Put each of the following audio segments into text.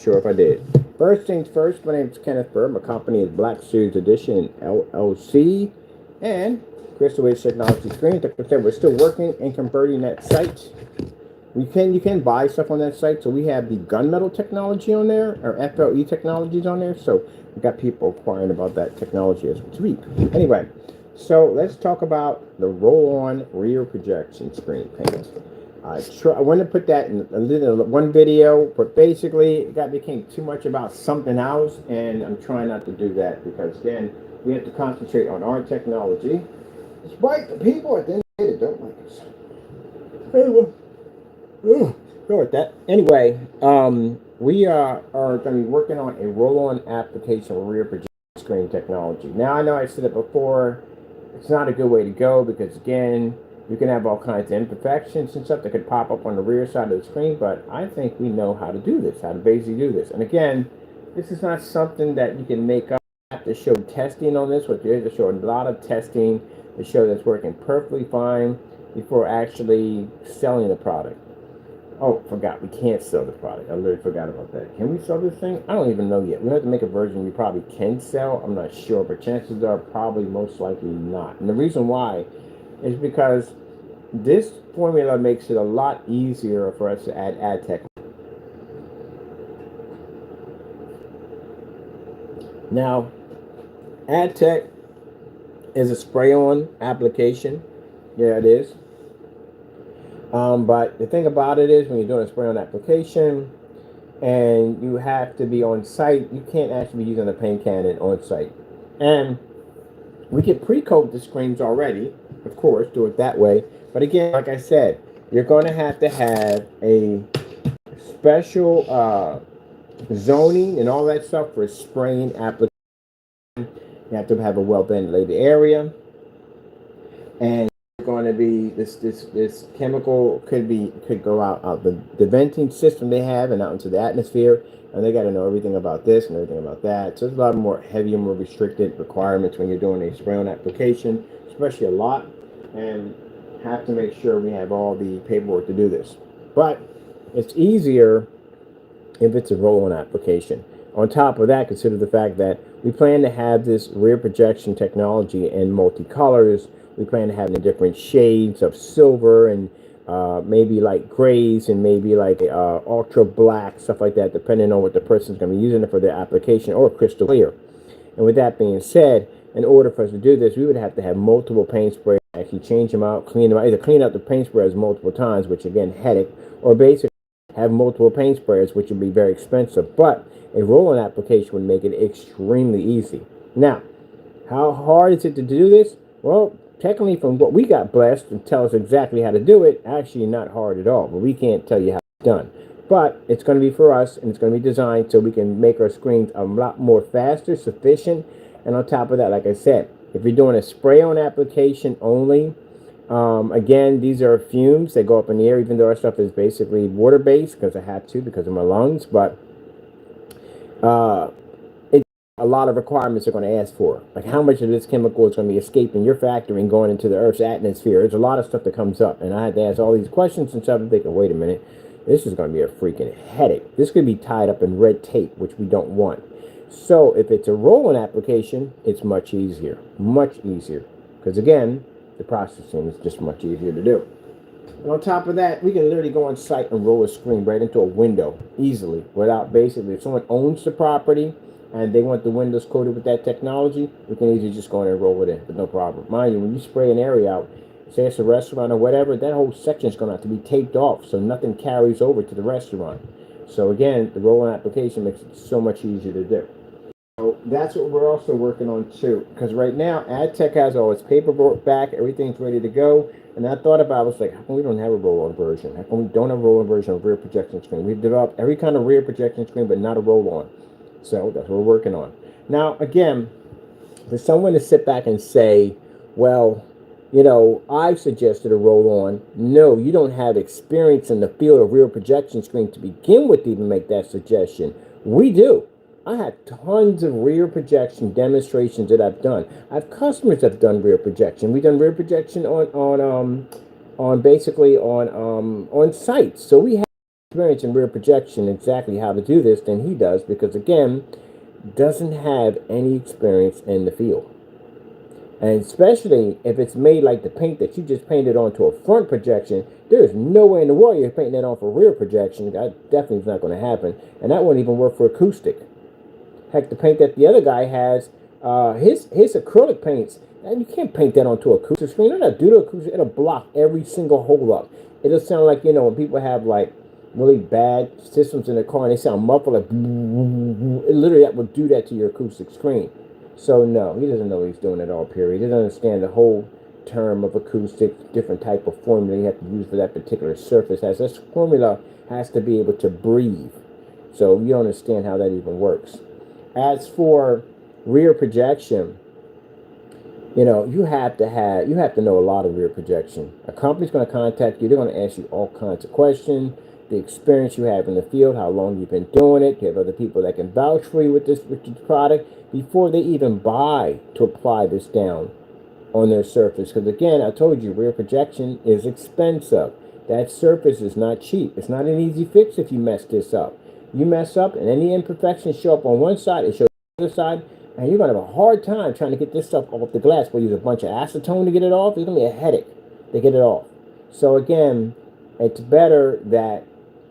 Sure if I did. First things first, my name is Kenneth Burr. My company is Black Series Edition LLC. And Crystal Wave Technology Screen. Like I said, we're still working and converting that site. You can buy stuff on that site. So we have the gunmetal technology on there, or FLE technologies on there. So we got people inquiring about that technology as we speak. Anyway, so let's talk about the roll-on rear projection screen paint. I wanted to put that in one video, but basically it became too much about something else, and I'm trying not to do that because again, we have to concentrate on our technology, despite the people at the end of the day that don't like us. Anyway, go with that. Anyway, we are going to be working on a roll-on application rear projection screen technology. Now I know I said it before. It's not a good way to go because again, you can have all kinds of imperfections and stuff that could pop up on the rear side of the screen, but I think we know how to do this, how to basically do this. And again, this is not something that you can make up. You have to show testing on this, which is to show a lot of testing to show that's working perfectly fine before actually selling the product. Oh, forgot, we can't sell the product. I literally forgot about that. Can we sell this thing? I don't even know yet. We have to make a version we probably can sell. I'm not sure, but chances are probably most likely not. And the reason why is because this formula makes it a lot easier for us to add ad tech. Now, ad tech is a spray-on application. Yeah, it is. But the thing about it is when you're doing a spray-on application and you have to be on site, you can't actually be using a paint cannon on site. And we can pre-coat the screens already, of course, do it that way. But again, like I said, you're going to have a special zoning and all that stuff for spraying application. You have to have a well-ventilated area, and going to be this chemical could go out the venting system they have and out into the atmosphere, and they got to know everything about this and everything about that. So there's a lot more heavier, more restricted requirements when you're doing a spray-on application, especially a lot, and have to make sure we have all the paperwork to do this. But it's easier if it's a roll-on application. On top of that, consider the fact that we plan to have this rear projection technology in multicolors. We plan to have in different shades of silver and maybe like grays and maybe like ultra black, stuff like that, depending on what the person's going to be using it for their application, or crystal clear. And with that being said, in order for us to do this, we would have to have multiple paint sprays, actually change them out, clean them out, either clean out the paint sprayers multiple times, which again, headache, or basically have multiple paint sprayers, which would be very expensive. But a roll-on application would make it extremely easy. Now, how hard is it to do this? Well, technically, from what we got blessed and tell us exactly how to do it, actually not hard at all. But we can't tell you how it's done. But it's going to be for us, and it's going to be designed so we can make our screens a lot more faster, sufficient. And on top of that, like I said, if you're doing a spray-on application only, again, these are fumes. They go up in the air, even though our stuff is basically water-based because I have to because of my lungs. But a lot of requirements are going to ask for, like how much of this chemical is going to be escaping your factory and going into the Earth's atmosphere. There's a lot of stuff that comes up, and I had to ask all these questions and stuff. And thinking, wait a minute, this is going to be a freaking headache. This could be tied up in red tape, which we don't want. So if it's a roll-on application, it's much easier, because again, the processing is just much easier to do. And on top of that, we can literally go on site and roll a screen right into a window easily without basically, if someone owns the property and they want the windows coated with that technology, we can easily just go in and roll it in with no problem. Mind you, when you spray an area out, say it's a restaurant or whatever, that whole section is going to have to be taped off so nothing carries over to the restaurant. So again, the roll-on application makes it so much easier to do. So that's what we're also working on too, because right now AdTech has all its paperwork back, everything's ready to go. And I thought about it, I was like, how come we don't have a roll-on version? How come we don't have a roll-on version of rear projection screen? We've developed every kind of rear projection screen, but not a roll-on. So that's what we're working on. Now, again, for someone to sit back and say, well, you know, I've suggested a roll-on. No, you don't have experience in the field of rear projection screen to begin with to even make that suggestion. We do. I have tons of rear projection demonstrations that I've done. I have customers that have done rear projection. We've done rear projection on basically on sites. So we have experience in rear projection exactly how to do this than he does, because again, doesn't have any experience in the field. And especially if it's made like the paint that you just painted onto a front projection, there's no way in the world you're painting that on for rear projection. That definitely is not going to happen. And that wouldn't even work for acoustic. Heck, the paint that the other guy has, his acrylic paints, and you can't paint that onto an acoustic screen. It'll do the acoustic, it'll block every single hole up. It'll sound like, when people have like really bad systems in their car and they sound muffled, like it literally that would do that to your acoustic screen. So no, he doesn't know what he's doing at all, period. He doesn't understand the whole term of acoustic, different type of formula you have to use for that particular surface. As this formula has to be able to breathe. So you don't understand how that even works. As for rear projection, you have to know a lot of rear projection. A company's going to contact you. They're going to ask you all kinds of questions. The experience you have in the field, how long you've been doing it. You have other people that can vouch for you with this product before they even buy to apply this down on their surface. Because again, I told you, rear projection is expensive. That surface is not cheap. It's not an easy fix if you mess this up. You mess up and any imperfections show up on one side, it shows on the other side, and you're going to have a hard time trying to get this stuff off the glass. We'll use a bunch of acetone to get it off. It's going to be a headache to get it off. So again, it's better that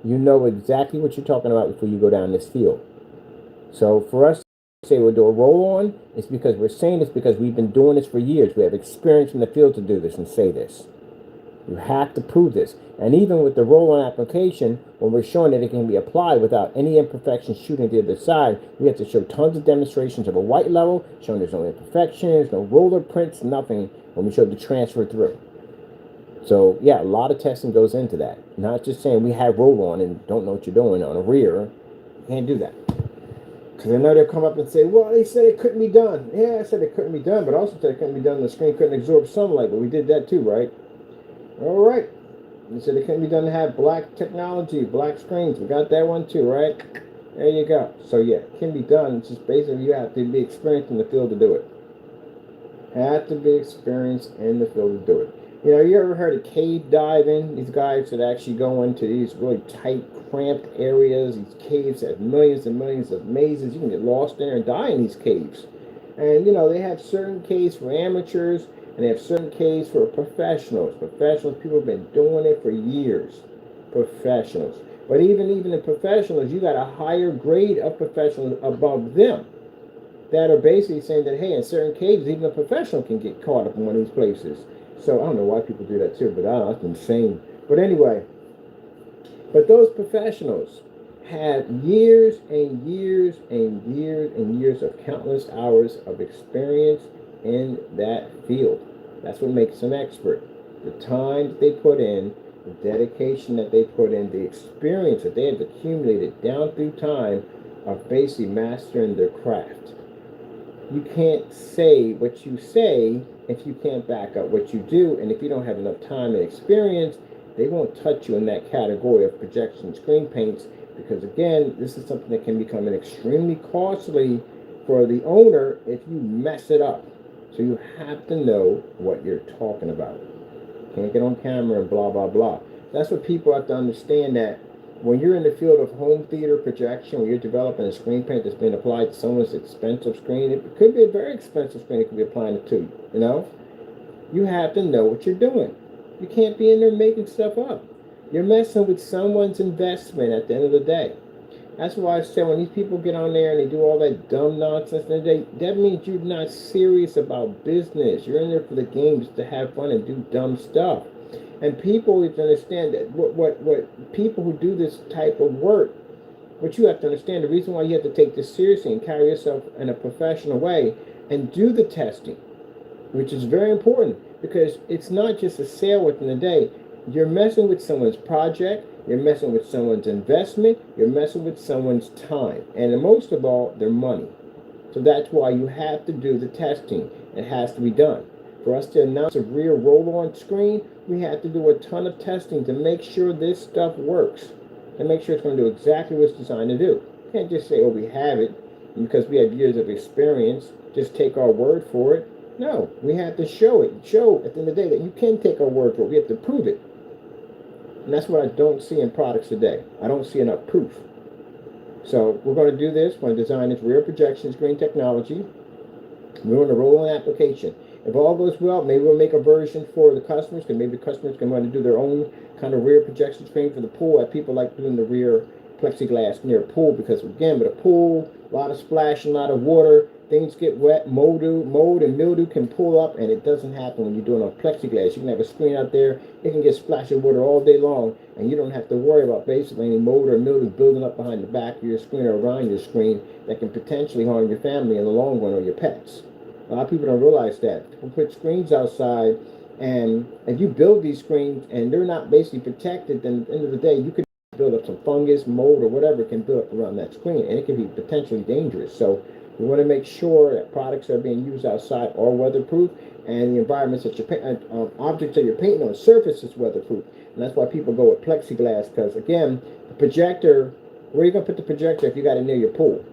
you know exactly what you're talking about before you go down this field. So for us to say we'll do a roll-on, it's because we're saying this because we've been doing this for years. We have experience in the field to do this and say this. You have to prove this. And even with the roll-on application, when we're showing that it can be applied without any imperfections shooting to the other side, we have to show tons of demonstrations of a white level, showing there's no imperfections, no roller prints, nothing, when we show the transfer through. So, yeah, a lot of testing goes into that. Not just saying we have roll-on and don't know what you're doing on a rear. You can't do that. Because I know they'll come up and say, well, they said it couldn't be done. Yeah, I said it couldn't be done, but I also said it couldn't be done. The screen couldn't absorb sunlight, but we did that too, right? All right. You said it couldn't be done to have black technology, black screens. We got that one too, right? There you go. So yeah, it can be done. It's just basically you have to be experienced in the field to do it. Have to be experienced in the field to do it. You ever heard of cave diving? These guys that actually go into these really tight, cramped areas. These caves have millions and millions of mazes. You can get lost there and die in these caves. And they have certain caves for amateurs. And they have certain caves for professionals. Professionals, people have been doing it for years. Professionals. But even the professionals, you got a higher grade of professionals above them that are basically saying that, hey, in certain caves, even a professional can get caught up in one of these places. So I don't know why people do that too, but that's insane. But anyway, but those professionals have years and years and years and years of countless hours of experience in that field. That's what makes them expert. The time that they put in, the dedication that they put in, the experience that they have accumulated down through time of basically mastering their craft. You can't say what you say if you can't back up what you do, and if you don't have enough time and experience, they won't touch you in that category of projection screen paints, because again, this is something that can become extremely costly for the owner if you mess it up. So you have to know what you're talking about. Can't get on camera and blah, blah, blah. That's what people have to understand, that when you're in the field of home theater projection, when you're developing a screen paint that's being applied to someone's expensive screen, it could be a very expensive screen it could be applying it to, You have to know what you're doing. You can't be in there making stuff up. You're messing with someone's investment at the end of the day. That's why I said when these people get on there and they do all that dumb nonsense, that means you're not serious about business. You're in there for the games to have fun and do dumb stuff. And people have to understand that what people who do this type of work, what you have to understand, the reason why you have to take this seriously and carry yourself in a professional way and do the testing, which is very important, because it's not just a sale within a day. You're messing with someone's project. You're messing with someone's investment. You're messing with someone's time. And most of all, their money. So that's why you have to do the testing. It has to be done. For us to announce a rear roll-on screen, we have to do a ton of testing to make sure this stuff works. To make sure it's going to do exactly what it's designed to do. You can't just say, oh, we have it, because we have years of experience. Just take our word for it. No, we have to show it. Show at the end of the day that you can take our word for it. We have to prove it. And that's what I don't see in products today. I don't see enough proof. So we're going to do this. We're going to design this rear projection screen technology. We're going to roll an application. If all goes well, maybe we'll make a version for the customers, because maybe customers can want to do their own kind of rear projection screen for the pool. People like doing the rear plexiglass near a pool, because again, with a pool, a lot of splashing, a lot of water, things get wet, mold and mildew can pull up, and it doesn't happen when you're doing a plexiglass. You can have a screen out there, it can get splashed with water all day long, and you don't have to worry about basically any mold or mildew building up behind the back of your screen or around your screen that can potentially harm your family in the long run or your pets. A lot of people don't realize that. People put screens outside, and if you build these screens and they're not basically protected, then at the end of the day, you could build up some fungus, mold, or whatever can build up around that screen, and it can be potentially dangerous. So we want to make sure that products that are being used outside are weatherproof, and the environments that you're objects that you're painting on surface is weatherproof. And that's why people go with plexiglass, because again, the projector, where are you going to put the projector if you got it near your pool?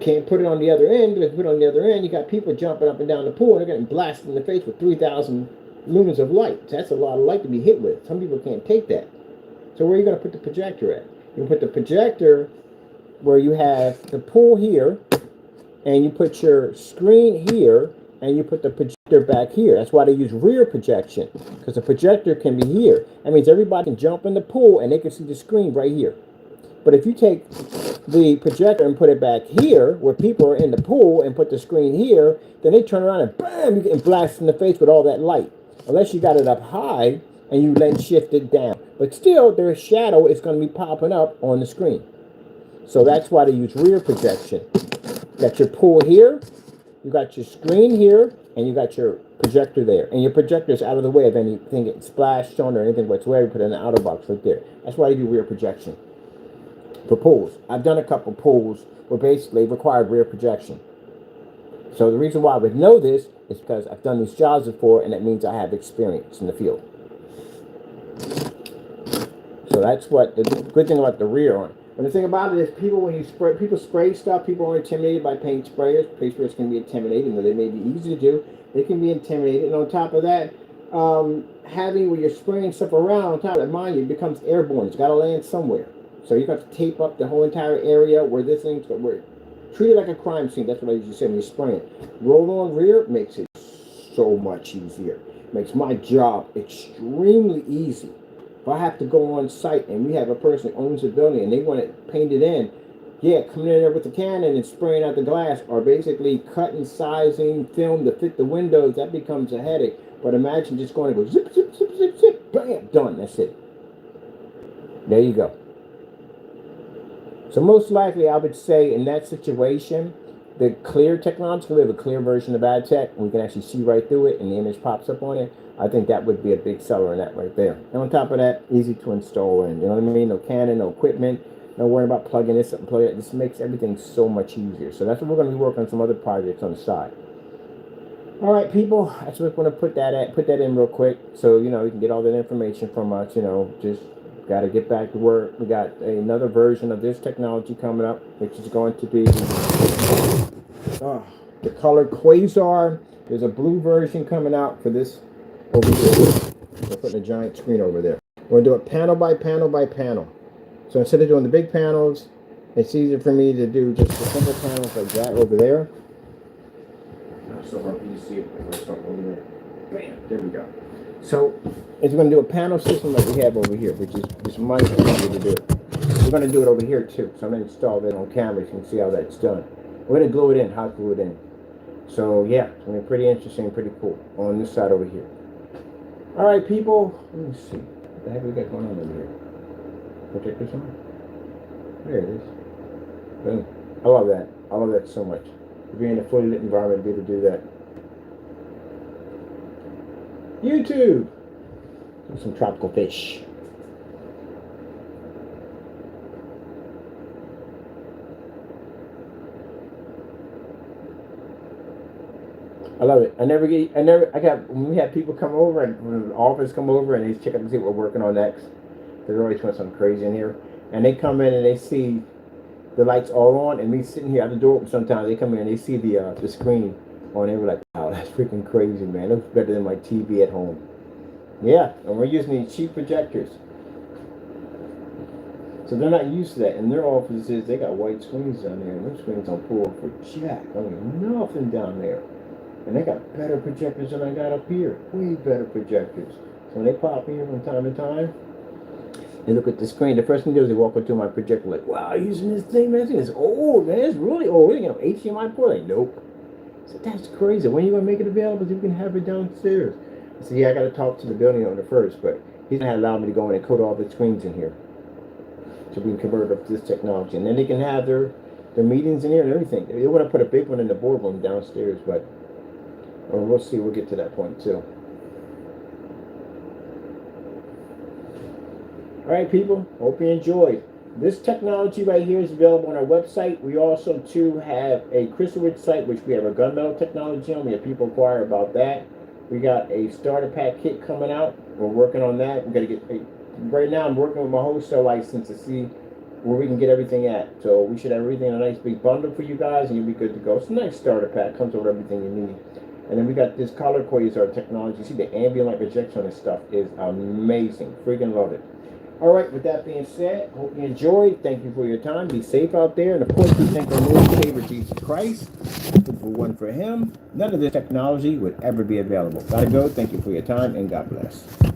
Can't put it on the other end, because if you put it on the other end, you got people jumping up and down the pool, and they're getting blasted in the face with 3,000 lumens of light. That's a lot of light to be hit with. Some people can't take that. So where are you going to put the projector at? You can put the projector where you have the pool here, and you put your screen here, and you put the projector back here. That's why they use rear projection, because the projector can be here. That means everybody can jump in the pool, and they can see the screen right here. But if you take the projector and put it back here, where people are in the pool, and put the screen here, then they turn around and bam, you get blasted in the face with all that light. Unless you got it up high and you then shift it down. But still, their shadow is going to be popping up on the screen. So that's why they use rear projection. You got your pool here, you got your screen here, and you got your projector there. And your projector is out of the way of anything getting splashed on or anything whatsoever. You put it in the outer box right there. That's why you do rear projection. For pools, I've done a couple pools where basically required rear projection. So the reason why I would know this is because I've done these jobs before, and it means I have experience in the field. So that's what the good thing about the rear on. And the thing about it is, people spray stuff. People are intimidated by paint sprayers. Paint sprayers can be intimidating, though they may be easy to do. They can be intimidated, and on top of that, having where you're spraying stuff around, on top of that, mind you, it becomes airborne. It's got to land somewhere. So you got to tape up the whole entire area where this thing's treat it like a crime scene. That's what I usually say when you're spraying. Roll on rear makes it so much easier. Makes my job extremely easy. If I have to go on site and we have a person who owns a building and they want it painted in, yeah, coming in there with the cannon and spraying out the glass, or basically cutting, sizing film to fit the windows, that becomes a headache. But imagine just going to go zip, zip, zip, zip, zip, bam, done. That's it. There you go. So most likely, I would say in that situation, the clear technology, we have a clear version of AdTech, and we can actually see right through it, and the image pops up on it. I think that would be a big seller in that right there. And on top of that, easy to install in. You know what I mean? No Canon, no equipment, no worrying about plugging this up and plugging it. This makes everything so much easier. So that's what we're going to be working on, some other projects on the side. All right, people. That's what we're going to put that in real quick, so you can get all that information from us. Just got to get back to work. We got another version of this technology coming up, which is going to be the color Quasar. There's a blue version coming out for this over here. We're putting a giant screen over there. We're going to do it panel by panel by panel. So instead of doing the big panels, it's easier for me to do just the simple panels like that over there. Not so hard for you to see it. Over there. Bam! There we go. So it's going to do a panel system like we have over here, which is much easier to do. We're going to do it over here too. So I'm going to install that on camera so you can see how that's done. We're going to glue it in, hot glue it in. So yeah, it's going to be pretty interesting, pretty cool on this side over here. All right, people. Let me see. What the heck we got going on over here? Projector somewhere? There it is. Boom. I love that. I love that so much. To be in a fully lit environment, be able to do that. YouTube. Some tropical fish. I love it. When we have people come over and when the office come over and they check out to see what we're working on next. They're always doing something crazy in here. And they come in and they see the lights all on and me sitting here at the door. Sometimes they come in and they see the screen on. They were like, wow, that's freaking crazy, man. It looks better than my TV at home. Yeah, and we're using these cheap projectors. So they're not used to that. In their offices, they got white screens down there, and those screens don't pull for jack. I mean, nothing down there. And they got better projectors than I got up here. Way better projectors. So when they pop in from time to time, they look at the screen. The first thing they do is they walk up to my projector like, wow, using this thing, man. This thing is old, man. It's really old. You know, HDMI port? Like, nope. I said, that's crazy. When are you going to make it available so you can have it downstairs? I said, yeah, I got to talk to the building owner first, but he's going to allow me to go in and code all the screens in here so we can convert up to this technology. And then they can have their meetings in here and everything. They want to put a big one in the boardroom downstairs, but we'll see. We'll get to that point, too. All right, people, hope you enjoyed. This technology right here is available on our website. We also, too, have a Crystal Ridge site, which we have a gunmetal technology on. We have people inquire about that. We got a starter pack kit coming out. We're working on that. We're going to get right now I'm working with my wholesale license to see where we can get everything at. So we should have everything in a nice big bundle for you guys, and you'll be good to go. It's a nice starter pack. Comes with everything you need. And then we got this color quasar technology. See, the ambient light projection on this stuff is amazing. Freaking love it. All right, with that being said, hope you enjoyed. Thank you for your time. Be safe out there. And of course, we thank our Lord and Savior Jesus Christ. For one for him, none of this technology would ever be available. Gotta go. Thank you for your time, and God bless.